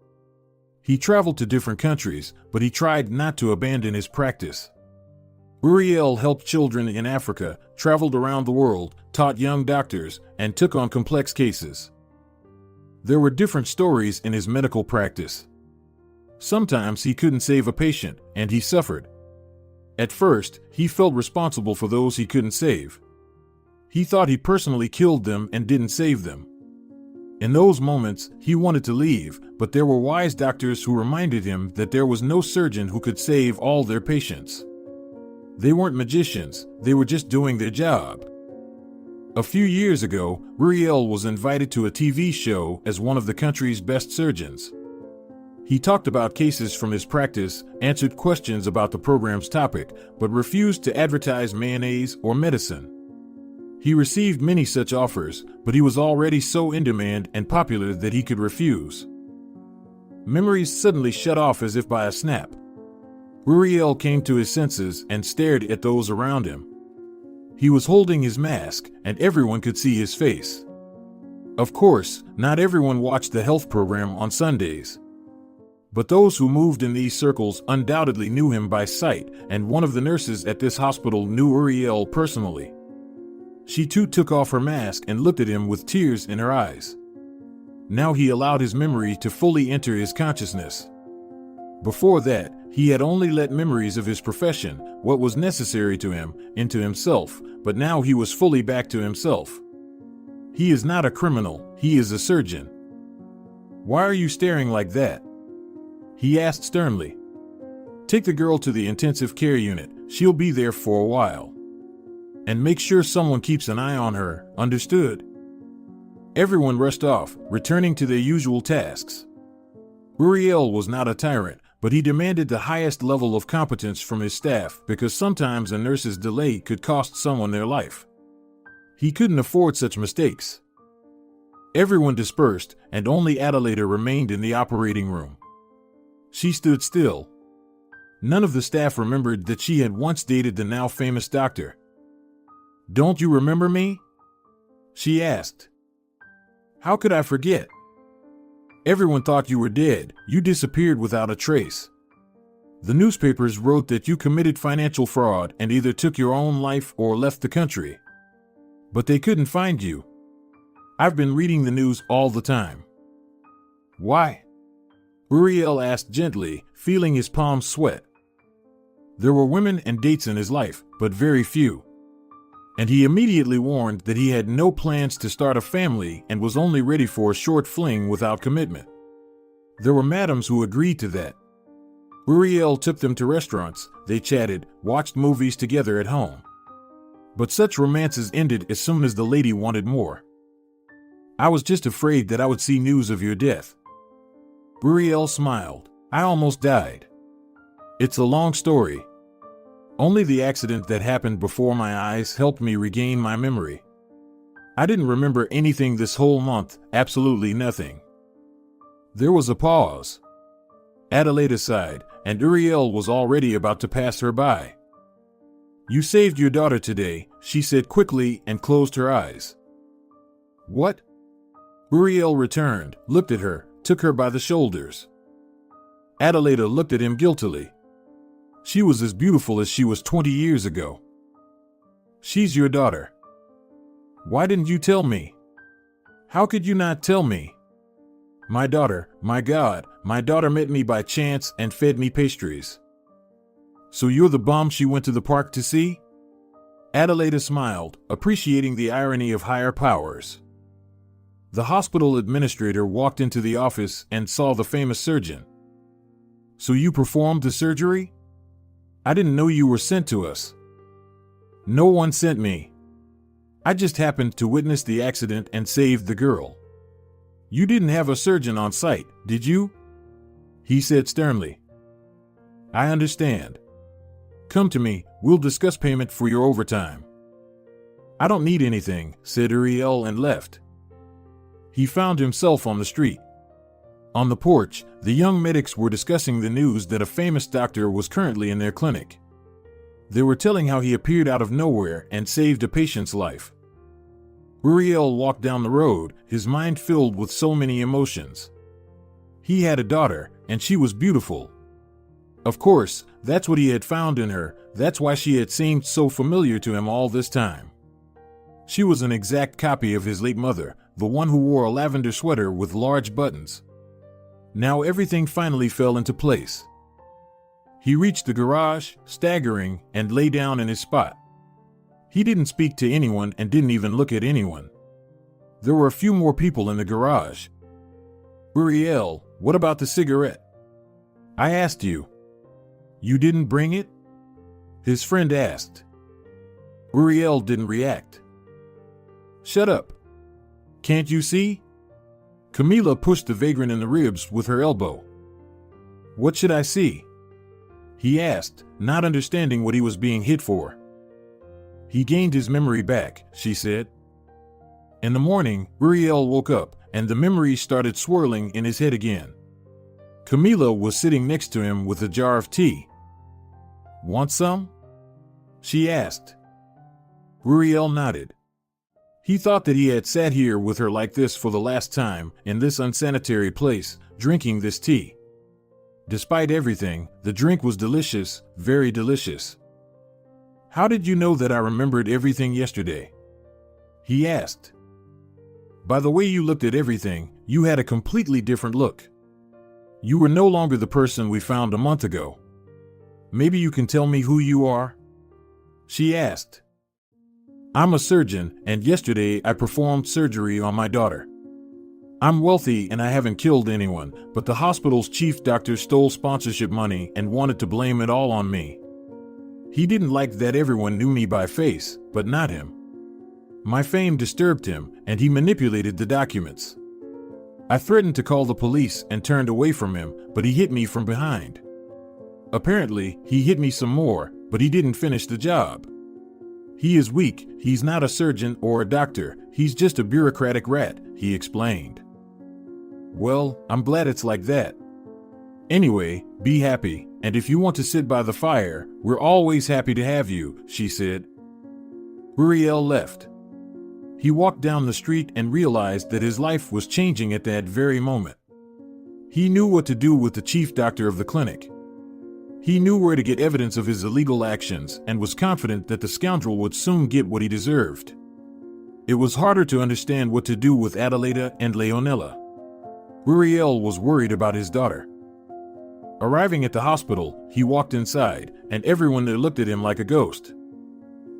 He traveled to different countries, but he tried not to abandon his practice. Uriel helped children in Africa, traveled around the world, taught young doctors, and took on complex cases. There were different stories in his medical practice. Sometimes he couldn't save a patient, and he suffered. At first, he felt responsible for those he couldn't save. He thought he personally killed them and didn't save them. In those moments, he wanted to leave, but there were wise doctors who reminded him that there was no surgeon who could save all their patients. They weren't magicians, they were just doing their job. A few years ago, Uriel was invited to a TV show as one of the country's best surgeons. He talked about cases from his practice, answered questions about the program's topic, but refused to advertise mayonnaise or medicine. He received many such offers, but he was already so in demand and popular that he could refuse. Memories suddenly shut off as if by a snap. Uriel came to his senses and stared at those around him. He was holding his mask, and everyone could see his face. Of course, not everyone watched the health program on Sundays. But those who moved in these circles undoubtedly knew him by sight, and one of the nurses at this hospital knew Uriel personally. She too took off her mask and looked at him with tears in her eyes. Now he allowed his memory to fully enter his consciousness. Before that, he had only let memories of his profession, what was necessary to him, into himself, but now he was fully back to himself. He is not a criminal, he is a surgeon. Why are you staring like that? He asked sternly. Take the girl to the intensive care unit. She'll be there for a while. And make sure someone keeps an eye on her, understood? Everyone rushed off, returning to their usual tasks. Uriel was not a tyrant, but he demanded the highest level of competence from his staff because sometimes a nurse's delay could cost someone their life. He couldn't afford such mistakes. Everyone dispersed, and only Adelaida remained in the operating room. She stood still. None of the staff remembered that she had once dated the now famous doctor. Don't you remember me? She asked. How could I forget? Everyone thought you were dead. You disappeared without a trace. The newspapers wrote that you committed financial fraud and either took your own life or left the country. But they couldn't find you. I've been reading the news all the time. Why? Uriel asked gently, feeling his palms sweat. There were women and dates in his life, but very few. And he immediately warned that he had no plans to start a family and was only ready for a short fling without commitment. There were madams who agreed to that. Uriel took them to restaurants, they chatted, watched movies together at home. But such romances ended as soon as the lady wanted more. I was just afraid that I would see news of your death. Uriel smiled. I almost died. It's a long story. Only the accident that happened before my eyes helped me regain my memory. I didn't remember anything this whole month, absolutely nothing. There was a pause. Adelaida sighed, and Uriel was already about to pass her by. You saved your daughter today, she said quickly and closed her eyes. What? Uriel returned, looked at her, took her by the shoulders. Adelaida looked at him guiltily. She was as beautiful as she was 20 years ago. She's your daughter. Why didn't you tell me? How could you not tell me? My daughter, my God, my daughter met me by chance and fed me pastries. So you're the bum she went to the park to see? Adelaida smiled, appreciating the irony of higher powers. The hospital administrator walked into the office and saw the famous surgeon. So you performed the surgery? I didn't know you were sent to us. No one sent me. I just happened to witness the accident and saved the girl. You didn't have a surgeon on site, did you? He said sternly. I understand. Come to me, we'll discuss payment for your overtime. I don't need anything, said Uriel and left. He found himself on the street. On the porch, the young medics were discussing the news that a famous doctor was currently in their clinic. They were telling how he appeared out of nowhere and saved a patient's life. Uriel walked down the road, his mind filled with so many emotions. He had a daughter, and she was beautiful. Of course, that's what he had found in her, that's why she had seemed so familiar to him all this time. She was an exact copy of his late mother, the one who wore a lavender sweater with large buttons. Now everything finally fell into place. He reached the garage, staggering, and lay down in his spot. He didn't speak to anyone and didn't even look at anyone. There were a few more people in the garage. Uriel, what about the cigarette? I asked you. You didn't bring it? His friend asked. Uriel didn't react. Shut up. Can't you see? Camilla pushed the vagrant in the ribs with her elbow. What should I see? He asked, not understanding what he was being hit for. He gained his memory back, she said. In the morning, Uriel woke up, and the memories started swirling in his head again. Camilla was sitting next to him with a jar of tea. Want some? She asked. Uriel nodded. He thought that he had sat here with her like this for the last time, in this unsanitary place, drinking this tea. Despite everything, the drink was delicious, very delicious. How did you know that I remembered everything yesterday? He asked. By the way you looked at everything, you had a completely different look. You were no longer the person we found a month ago. Maybe you can tell me who you are? She asked. I'm a surgeon, and yesterday I performed surgery on my daughter. I'm wealthy and I haven't killed anyone, but the hospital's chief doctor stole sponsorship money and wanted to blame it all on me. He didn't like that everyone knew me by face, but not him. My fame disturbed him, and he manipulated the documents. I threatened to call the police and turned away from him, but he hit me from behind. Apparently, he hit me some more, but he didn't finish the job. He is weak, he's not a surgeon or a doctor, he's just a bureaucratic rat, he explained. Well, I'm glad it's like that. Anyway, be happy, and if you want to sit by the fire, we're always happy to have you, she said. Uriel left. He walked down the street and realized that his life was changing at that very moment. He knew what to do with the chief doctor of the clinic. He knew where to get evidence of his illegal actions and was confident that the scoundrel would soon get what he deserved. It was harder to understand what to do with Adelaida and Leonella. Uriel was worried about his daughter. Arriving at the hospital, he walked inside, and everyone there looked at him like a ghost.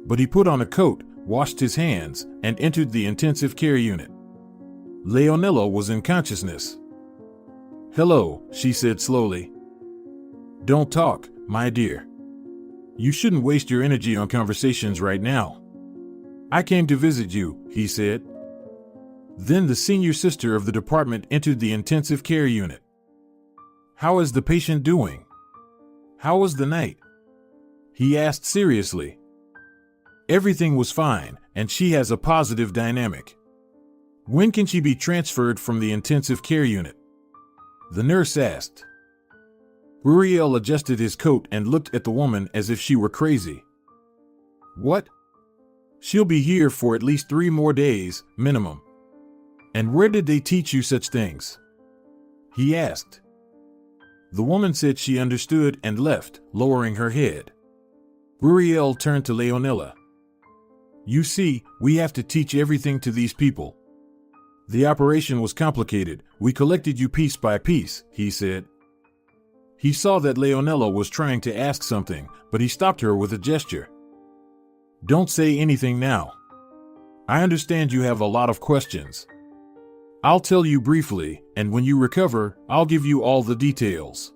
But he put on a coat, washed his hands, and entered the intensive care unit. Leonella was in consciousness. "Hello," she said slowly. "Don't talk, my dear. You shouldn't waste your energy on conversations right now. I came to visit you," he said. Then the senior sister of the department entered the intensive care unit. "How is the patient doing? How was the night?" he asked seriously. Everything was fine, and she has a positive dynamic. "When can she be transferred from the intensive care unit?" the nurse asked. Uriel adjusted his coat and looked at the woman as if she were crazy. "What? She'll be here for at least 3 more days, minimum. And where did they teach you such things?" he asked. The woman said she understood and left, lowering her head. Uriel turned to Leonella. "You see, we have to teach everything to these people. The operation was complicated. We collected you piece by piece," he said. He saw that Leonella was trying to ask something, but he stopped her with a gesture. "Don't say anything now. I understand you have a lot of questions. I'll tell you briefly, and when you recover, I'll give you all the details.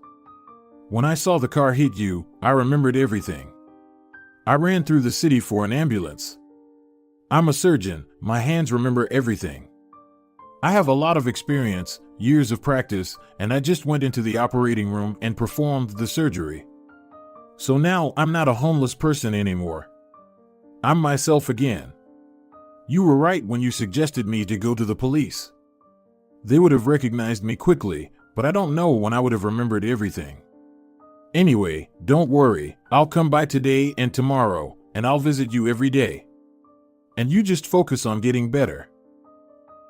When I saw the car hit you, I remembered everything. I ran through the city for an ambulance. I'm a surgeon, my hands remember everything. I have a lot of experience, years of practice, and I just went into the operating room and performed the surgery. So now I'm not a homeless person anymore. I'm myself again. You were right when you suggested me to go to the police. They would have recognized me quickly, but I don't know when I would have remembered everything. Anyway, don't worry, I'll come by today and tomorrow, and I'll visit you every day. And you just focus on getting better."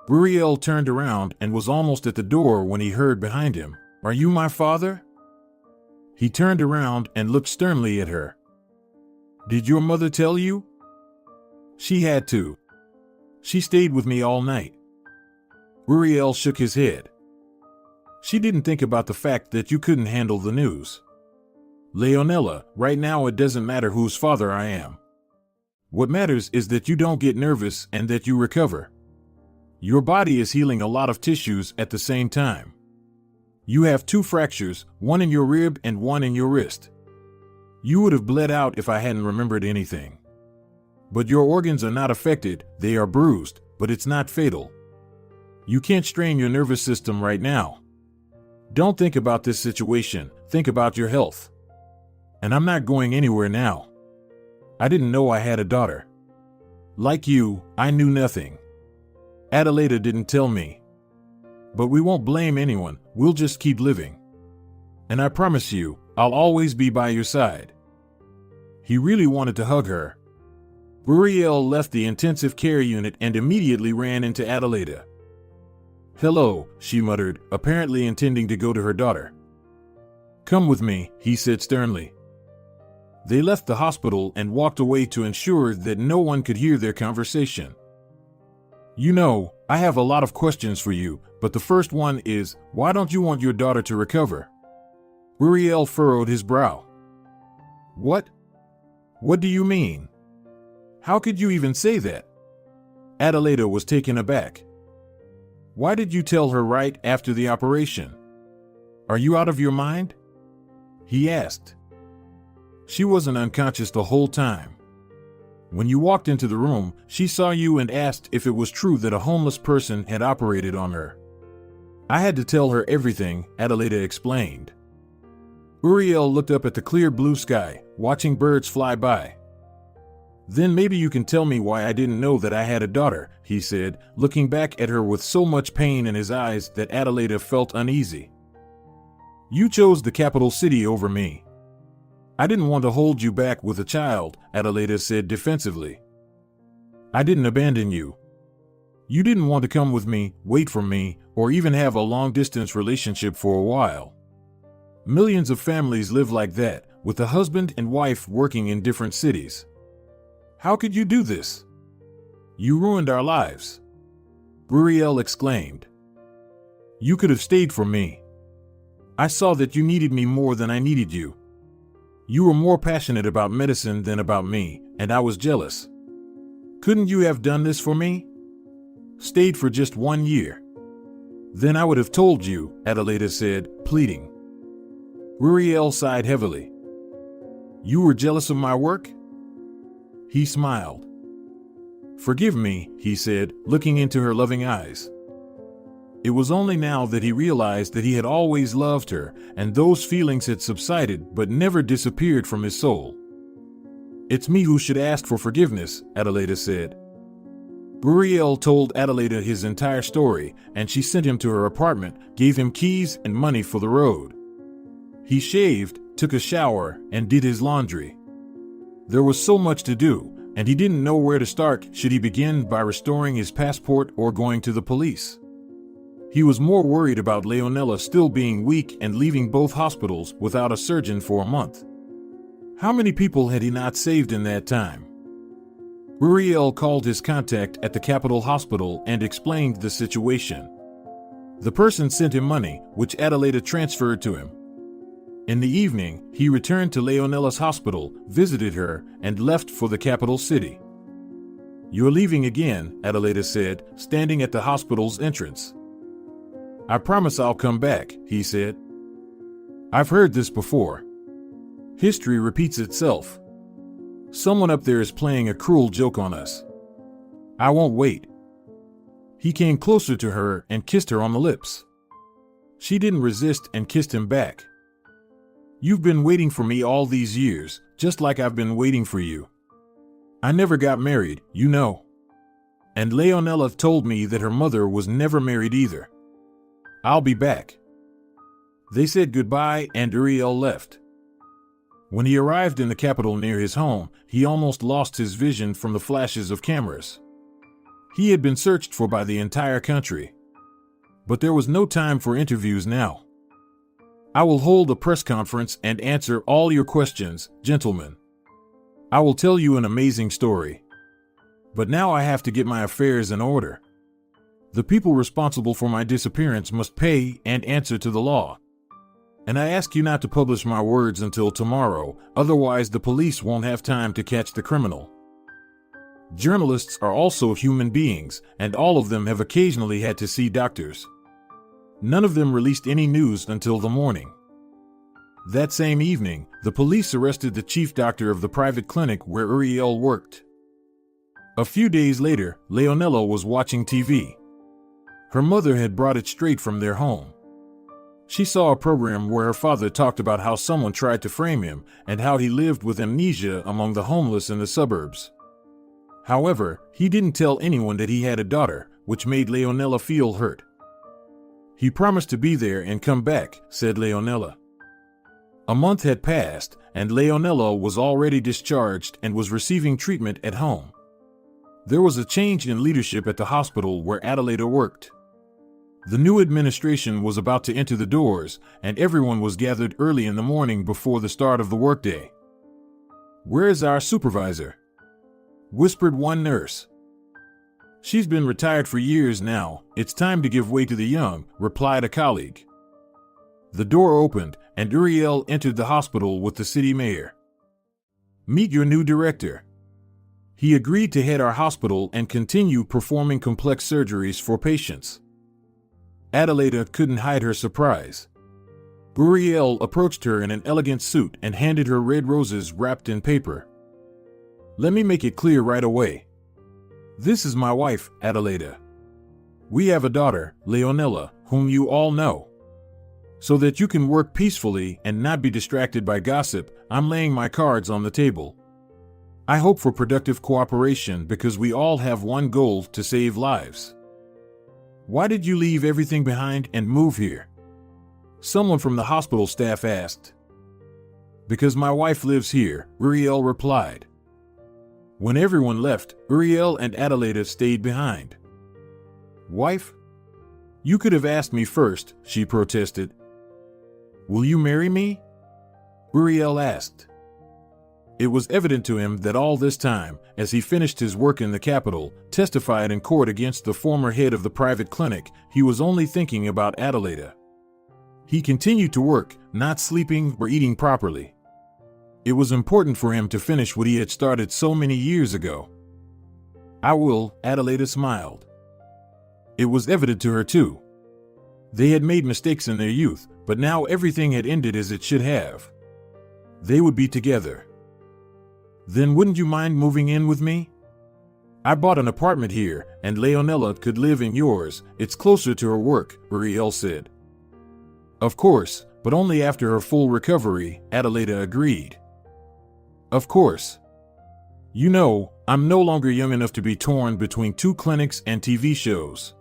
Uriel turned around and was almost at the door when he heard behind him, "Are you my father?" He turned around and looked sternly at her. "Did your mother tell you?" "She had to. She stayed with me all night." Uriel shook his head. "She didn't think about the fact that you couldn't handle the news. Leonella, right now it doesn't matter whose father I am. What matters is that you don't get nervous and that you recover. Your body is healing a lot of tissues at the same time. You have 2 fractures, one in your rib and one in your wrist. You would have bled out if I hadn't remembered anything. But your organs are not affected, they are bruised, but it's not fatal. You can't strain your nervous system right now. Don't think about this situation, think about your health. And I'm not going anywhere now. I didn't know I had a daughter. Like you, I knew nothing. Adelaida didn't tell me. But we won't blame anyone, we'll just keep living. And I promise you, I'll always be by your side." He really wanted to hug her. Uriel left the intensive care unit and immediately ran into Adelaida. "Hello," she muttered, apparently intending to go to her daughter. "Come with me," he said sternly. They left the hospital and walked away to ensure that no one could hear their conversation. "You know, I have a lot of questions for you, but the first one is, why don't you want your daughter to recover?" Uriel furrowed his brow. "What? What do you mean? How could you even say that?" Adelaida was taken aback. Why did you tell her right after the operation? Are you out of your mind? He asked. She wasn't unconscious the whole time. When you walked into the room, she saw you and asked if it was true that a homeless person had operated on her. I had to tell her everything, Adelaida explained. Uriel looked up at the clear blue sky, watching birds fly by. Then maybe you can tell me why I didn't know that I had a daughter, he said, looking back at her with so much pain in his eyes that Adelaida felt uneasy. You chose the capital city over me. I didn't want to hold you back with a child, Adelaida said defensively. I didn't abandon you. You didn't want to come with me, wait for me, or even have a long-distance relationship for a while. Millions of families live like that, with a husband and wife working in different cities. How could you do this? You ruined our lives. Uriel exclaimed. You could have stayed for me. I saw that you needed me more than I needed you. You were more passionate about medicine than about me, and I was jealous. Couldn't you have done this for me? Stayed for just 1 year. Then I would have told you, Adelaida said, pleading. Uriel sighed heavily. You were jealous of my work? He smiled. Forgive me, he said, looking into her loving eyes. It was only now that he realized that he had always loved her, and those feelings had subsided but never disappeared from his soul. It's me who should ask for forgiveness, Adelaida said. Uriel told Adelaida his entire story, and she sent him to her apartment, gave him keys and money for the road. He shaved, took a shower, and did his laundry. There was so much to do, and he didn't know where to start. Should he begin by restoring his passport or going to the police? He was more worried about Leonela still being weak and leaving both hospitals without a surgeon for a month. How many people had he not saved in that time? Uriel called his contact at the capital hospital and explained the situation. The person sent him money, which Adelaida transferred to him. In the evening, he returned to Leonela's hospital, visited her, and left for the capital city. You're leaving again, Adelaida said, standing at the hospital's entrance. I promise I'll come back, he said. I've heard this before. History repeats itself. Someone up there is playing a cruel joke on us. I won't wait. He came closer to her and kissed her on the lips. She didn't resist and kissed him back. You've been waiting for me all these years, just like I've been waiting for you. I never got married, you know. And Leonela told me that her mother was never married either. I'll be back. They said goodbye and Uriel left. When he arrived in the capital near his home, he almost lost his vision from the flashes of cameras. He had been searched for by the entire country. But there was no time for interviews now. I will hold a press conference and answer all your questions, gentlemen. I will tell you an amazing story. But now I have to get my affairs in order. The people responsible for my disappearance must pay and answer to the law. And I ask you not to publish my words until tomorrow, otherwise the police won't have time to catch the criminal. Journalists are also human beings, and all of them have occasionally had to see doctors. None of them released any news until the morning. That same evening, the police arrested the chief doctor of the private clinic where Uriel worked. A few days later, Leonela was watching TV. Her mother had brought it straight from their home. She saw a program where her father talked about how someone tried to frame him and how he lived with amnesia among the homeless in the suburbs. However, he didn't tell anyone that he had a daughter, which made Leonela feel hurt. He promised to be there and come back, said Leonela. A month had passed, and Leonela was already discharged and was receiving treatment at home. There was a change in leadership at the hospital where Adelaida worked. The new administration was about to enter the doors, and everyone was gathered early in the morning before the start of the workday. "Where is our supervisor?" whispered one nurse. "She's been retired for years now. It's time to give way to the young," replied a colleague. The door opened, and Uriel entered the hospital with the city mayor. "Meet your new director." He agreed to head our hospital and continue performing complex surgeries for patients. Adelaida couldn't hide her surprise. Uriel approached her in an elegant suit and handed her red roses wrapped in paper. Let me make it clear right away. This is my wife, Adelaida. We have a daughter, Leonella, whom you all know. So that you can work peacefully and not be distracted by gossip, I'm laying my cards on the table. I hope for productive cooperation because we all have one goal: to save lives. Why did you leave everything behind and move here? Someone from the hospital staff asked. Because my wife lives here, Uriel replied. When everyone left, Uriel and Adelaida stayed behind. Wife? You could have asked me first, she protested. Will you marry me? Uriel asked. It was evident to him that all this time, as he finished his work in the capital, testified in court against the former head of the private clinic, he was only thinking about Adelaida. He continued to work, not sleeping or eating properly. It was important for him to finish what he had started so many years ago. I will, Adelaida smiled. It was evident to her too. They had made mistakes in their youth, but now everything had ended as it should have. They would be together. Then wouldn't you mind moving in with me? I bought an apartment here, and Leonella could live in yours. It's closer to her work, Uriel said. Of course, but only after her full recovery, Adelaida agreed. Of course. You know, I'm no longer young enough to be torn between two clinics and TV shows.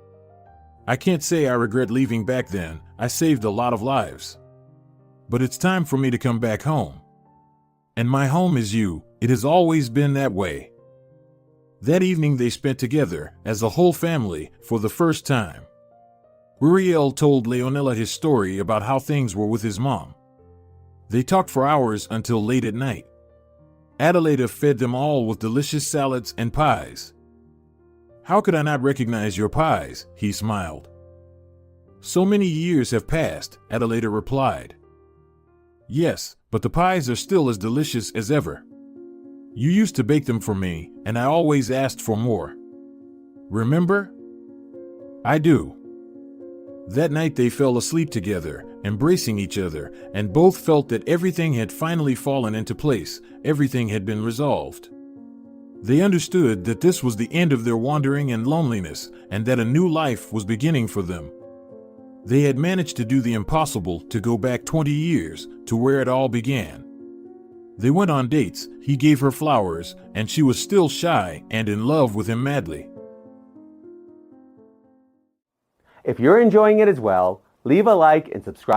I can't say I regret leaving back then. I saved a lot of lives. But it's time for me to come back home. And my home is you. It has always been that way. That evening they spent together, as a whole family, for the first time. Uriel told Leonella his story about how things were with his mom. They talked for hours until late at night. Adelaida fed them all with delicious salads and pies. How could I not recognize your pies? He smiled. So many years have passed, Adelaida replied. Yes, but the pies are still as delicious as ever. You used to bake them for me, and I always asked for more. Remember? I do. That night they fell asleep together, embracing each other, and both felt that everything had finally fallen into place, everything had been resolved. They understood that this was the end of their wandering and loneliness, and that a new life was beginning for them. They had managed to do the impossible, to go back 20 years, to where it all began. They went on dates, he gave her flowers, and she was still shy and in love with him madly. If you're enjoying it as well, leave a like and subscribe.